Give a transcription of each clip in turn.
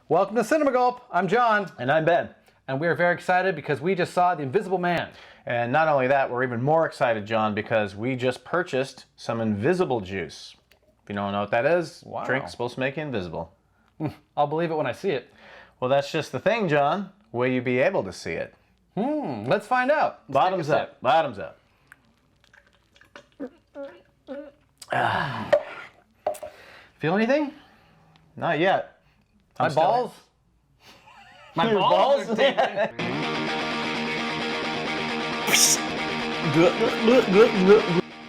Welcome to Cinema Gulp. I'm John. And I'm Ben. And we are very excited because we just saw The Invisible Man. And not only that, we're even more excited, John, because we just purchased some invisible juice. If you don't know what that is, Wow. Drink's supposed to make you invisible. I'll believe it when I see it. Well, that's just the thing, John. Will you be able to see it? Let's find out. Bottoms up. Bottoms up. Feel anything? Not yet. My balls? My Your balls? balls?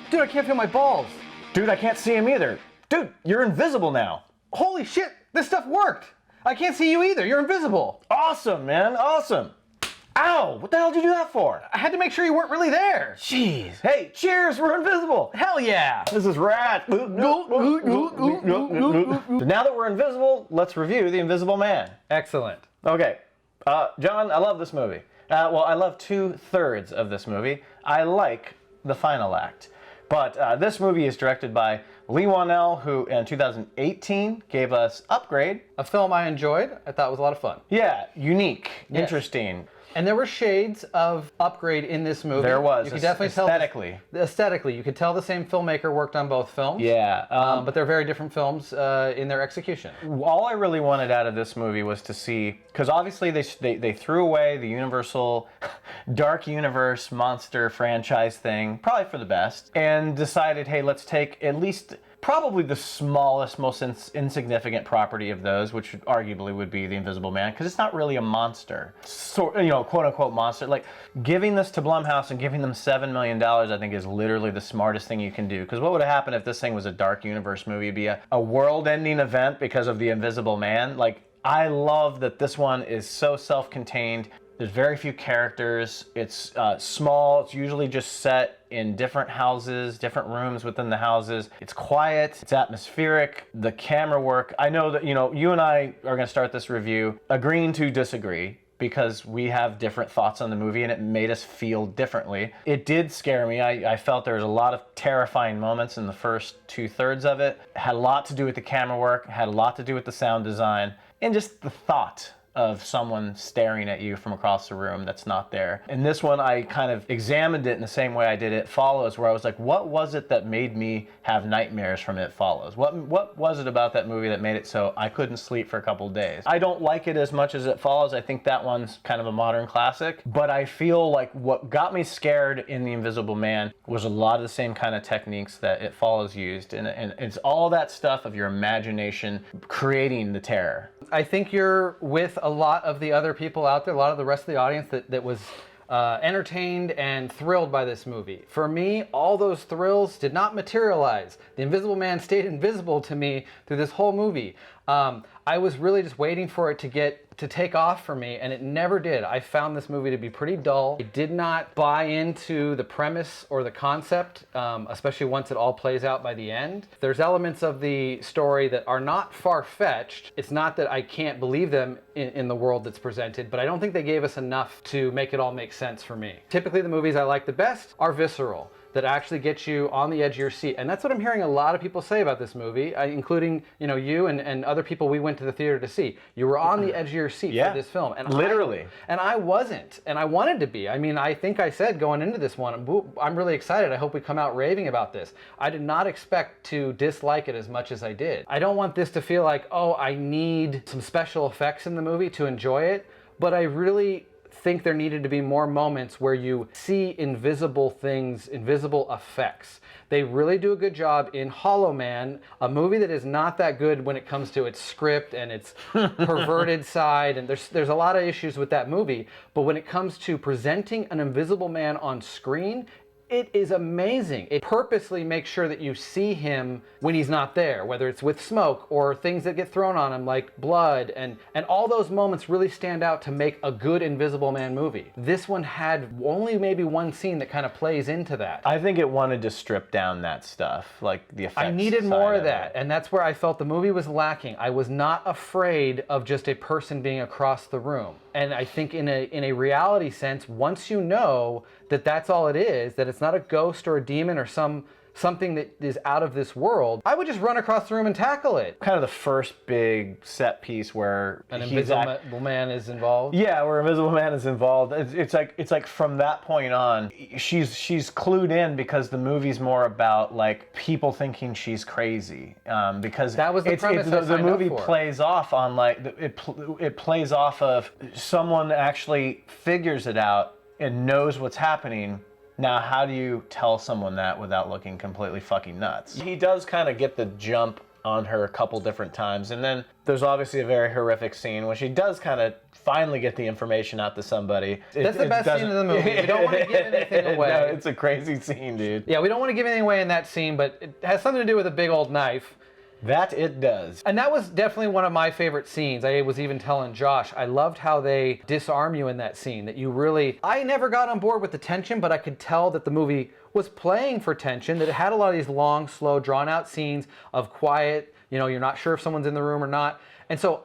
Dude, I can't feel my balls. Dude, I can't see him either. Dude, you're invisible now. Holy shit, this stuff worked. I can't see you either. You're invisible. Awesome, man. Awesome. Ow! What the hell did you do that for? I had to make sure you weren't really there. Jeez. Hey, cheers! We're invisible. Hell yeah. This is rad. So now that we're invisible, let's review The Invisible Man. Excellent. Okay. John, I love this movie. Well, I love 2/3 of this movie. I like the final act. But this movie is directed by Lee Whannell, who in 2018 gave us Upgrade. A film I enjoyed. I thought it was a lot of fun. Yeah, unique, Yes. interesting. And there were shades of Upgrade in this movie. There was, You could definitely aesthetically. tell. Aesthetically, you could tell the same filmmaker worked on both films. Yeah. But they're very different films in their execution. All I really wanted out of this movie was to see, because obviously they threw away the Universal Dark Universe monster franchise thing, probably for the best, and decided, hey, let's take at least probably the smallest, most insignificant property of those, which arguably would be The Invisible Man, because it's not really a monster, quote unquote monster. Like, giving this to Blumhouse and giving them $7 million, I think, is literally the smartest thing you can do. Because what would have happened if this thing was a Dark Universe movie? It'd be a world-ending event because of The Invisible Man. Like, I love that this one is so self-contained. There's very few characters. It's small. It's usually just set in different houses, different rooms within the houses. It's quiet. It's atmospheric. The camera work. I know that, you and I are going to start this review agreeing to disagree because we have different thoughts on the movie and it made us feel differently. It did scare me. I felt there was a lot of terrifying moments in the first 2/3 of it. It had a lot to do with the camera work, had a lot to do with the sound design, and just the thought of someone staring at you from across the room that's not there. In this one, I kind of examined it in the same way I did It Follows, where I was like, what was it that made me have nightmares from It Follows? What was it about that movie that made it so I couldn't sleep for a couple days? I don't like it as much as It Follows. I think that one's kind of a modern classic, but I feel like what got me scared in The Invisible Man was a lot of the same kind of techniques that It Follows used, and it's all that stuff of your imagination creating the terror. I think you're with a lot of the other people out there, a lot of the rest of the audience that was entertained and thrilled by this movie. For me, all those thrills did not materialize. The Invisible Man stayed invisible to me through this whole movie. I was really just waiting for it to take off for me, and it never did. I found this movie to be pretty dull. I did not buy into the premise or the concept, especially once it all plays out by the end. There's elements of the story that are not far-fetched. It's not that I can't believe them in the world that's presented, but I don't think they gave us enough to make it all make sense for me. Typically, the movies I like the best are visceral, that actually get you on the edge of your seat. And that's what I'm hearing a lot of people say about this movie, including you and other people we went to the theater to see. You were on the edge of your seat for this film. And literally. I wasn't, and I wanted to be. I mean, I think I said going into this one, I'm really excited. I hope we come out raving about this. I did not expect to dislike it as much as I did. I don't want this to feel like, oh, I need some special effects in the movie to enjoy it, but I really think there needed to be more moments where you see invisible things, invisible effects. They really do a good job in Hollow Man, a movie that is not that good when it comes to its script and its perverted side, and there's a lot of issues with that movie, but when it comes to presenting an invisible man on screen, it is amazing. It purposely makes sure that you see him when he's not there, whether it's with smoke or things that get thrown on him like blood, and all those moments really stand out to make a good Invisible Man movie. This one had only maybe one scene that kind of plays into that. I think it wanted to strip down that stuff, like the effects. I needed more of that, and that's where I felt the movie was lacking. I was not afraid of just a person being across the room. And I think in a reality sense, once you know that that's all it is, that it's not a ghost or a demon or some something that is out of this world, I would just run across the room and tackle it. Kind of the first big set piece where An invisible man is involved. Yeah, where Invisible Man is involved. It's like from that point on, she's clued in because the movie's more about like people thinking she's crazy. Because that was the premise. The movie plays off on like it plays off of someone actually figures it out and knows what's happening. Now, how do you tell someone that without looking completely fucking nuts? He does kind of get the jump on her a couple different times, and then there's obviously a very horrific scene where she does kind of finally get the information out to somebody. That's the best scene in the movie. We don't want to give anything away. No, it's a crazy scene, dude. Yeah, we don't want to give anything away in that scene, but it has something to do with a big old knife. That it does. And that was definitely one of my favorite scenes. I was even telling Josh, I loved how they disarm you in that scene, that you really, I never got on board with the tension, but I could tell that the movie was playing for tension, that it had a lot of these long, slow, drawn out scenes of quiet, you know, you're not sure if someone's in the room or not. And so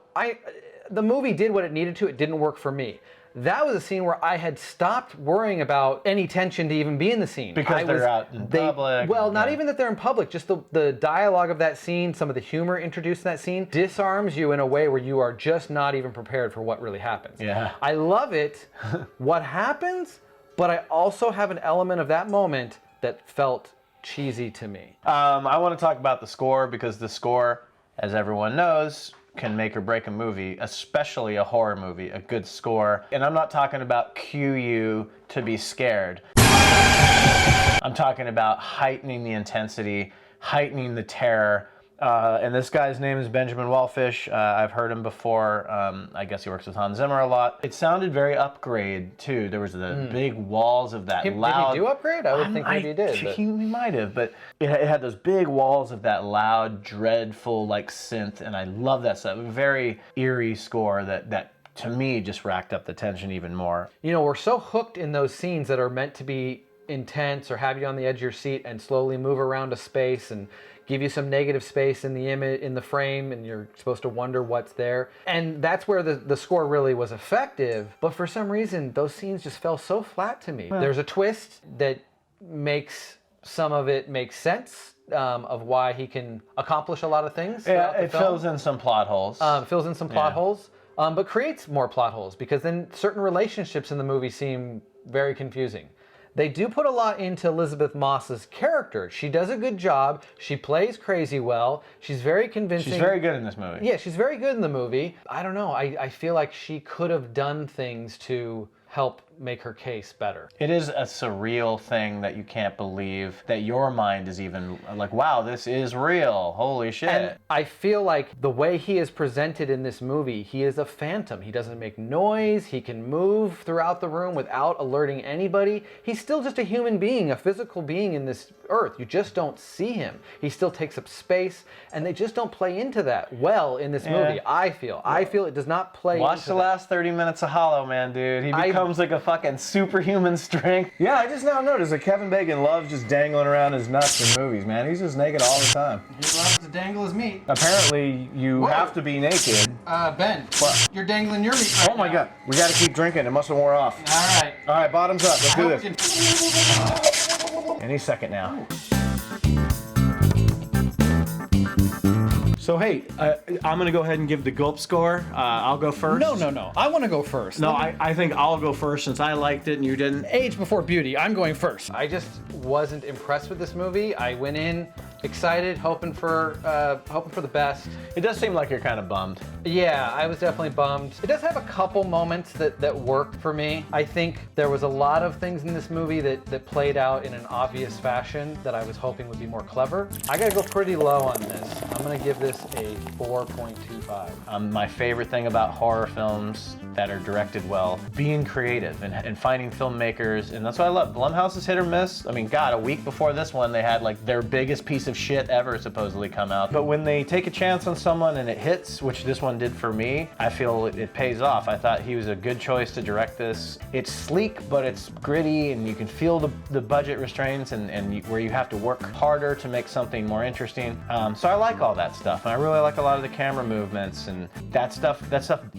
the movie did what it needed to. It didn't work for me. That was a scene where I had stopped worrying about any tension to even be in the scene. Because they're out in public. Well, not even that they're in public, just the dialogue of that scene, some of the humor introduced in that scene, disarms you in a way where you are just not even prepared for what really happens. Yeah. I love it, what happens, but I also have an element of that moment that felt cheesy to me. I want to talk about the score, because the score, as everyone knows, can make or break a movie, especially a horror movie, a good score. And I'm not talking about cue you to be scared. I'm talking about heightening the intensity, heightening the terror. And this guy's name is Benjamin Wallfish. I've heard him before. I guess he works with Hans Zimmer a lot. It sounded very Upgrade, too. There was the big walls of that loud... Did he do Upgrade? I would think maybe he did. He might have, but it had those big walls of that loud, dreadful, like, synth, and I love that stuff. A very eerie score that to me, just racked up the tension even more. You know, we're so hooked in those scenes that are meant to be intense or have you on the edge of your seat and slowly move around a space and give you some negative space in the image, in the frame, and you're supposed to wonder what's there. And that's where the score really was effective. But for some reason, those scenes just fell so flat to me. There's a twist that makes some of it make sense, of why he can accomplish a lot of things. Yeah, it fills in some plot holes. Fills in some plot holes, but creates more plot holes, because then certain relationships in the movie seem very confusing. They do put a lot into Elizabeth Moss's character. She does a good job. She plays crazy well. She's very convincing. She's very good in this movie. Yeah, she's very good in the movie. I don't know. I feel like she could have done things to help make her case better. It is a surreal thing that you can't believe that your mind is even like, wow, this is real. Holy shit. And I feel like the way he is presented in this movie, he is a phantom. He doesn't make noise. He can move throughout the room without alerting anybody. He's still just a human being, a physical being in this earth. You just don't see him. He still takes up space, and they just don't play into that well in this movie, I feel. I feel it does not play into Watch the last 30 minutes of Hollow Man, dude. He becomes like a fucking superhuman strength. Yeah, I just now noticed that Kevin Bacon loves just dangling around his nuts in movies, man. He's just naked all the time. He loves to dangle his meat. Apparently, you have to be naked. Ben, you're dangling your meat Oh my God, we gotta keep drinking. It must have wore off. All right, bottoms up. Let's do this. Any second now. So hey, I'm gonna go ahead and give the Gulp Score. I'll go first. No. I want to go first. No, I think I'll go first since I liked it and you didn't. Age before beauty. I'm going first. I just wasn't impressed with this movie. I went in excited, hoping for the best. It does seem like you're kind of bummed. Yeah, I was definitely bummed. It does have a couple moments that worked for me. I think there was a lot of things in this movie that played out in an obvious fashion that I was hoping would be more clever. I gotta go pretty low on this. I'm gonna give this a 4.25. My favorite thing about horror films that are directed well, being creative and finding filmmakers, and that's what I love. Blumhouse is hit or miss. I mean, God, a week before this one, they had like their biggest piece of shit ever supposedly come out. But when they take a chance on someone and it hits, which this one did for me, I feel it pays off. I thought he was a good choice to direct this. It's sleek, but it's gritty, and you can feel the budget restraints and where you have to work harder to make something more interesting. So I like all that stuff. stuff. And I really like a lot of the camera movements, and that stuff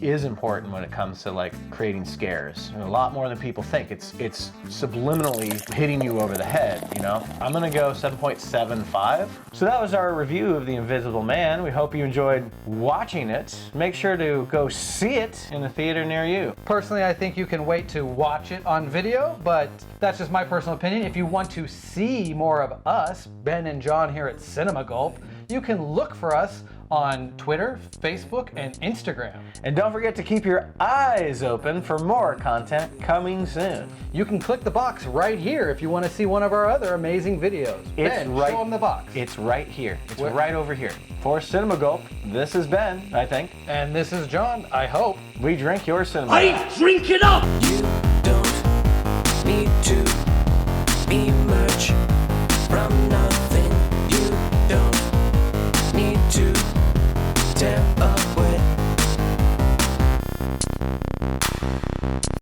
is important when it comes to like creating scares. A lot more than people think. It's subliminally hitting you over the head, you know? I'm gonna go 7.75. So that was our review of The Invisible Man. We hope you enjoyed watching it. Make sure to go see it in a theater near you. Personally, I think you can wait to watch it on video, but that's just my personal opinion. If you want to see more of us, Ben and John here at Cinema Gulp, you can look for us on Twitter, Facebook, and Instagram. And don't forget to keep your eyes open for more content coming soon. You can click the box right here if you want to see one of our other amazing videos. Ben, show them the box. It's right here. It's right over here. For Cinema Gulp, this is Ben, I think. And this is John, I hope. We drink your cinema. I drink it up! You don't need to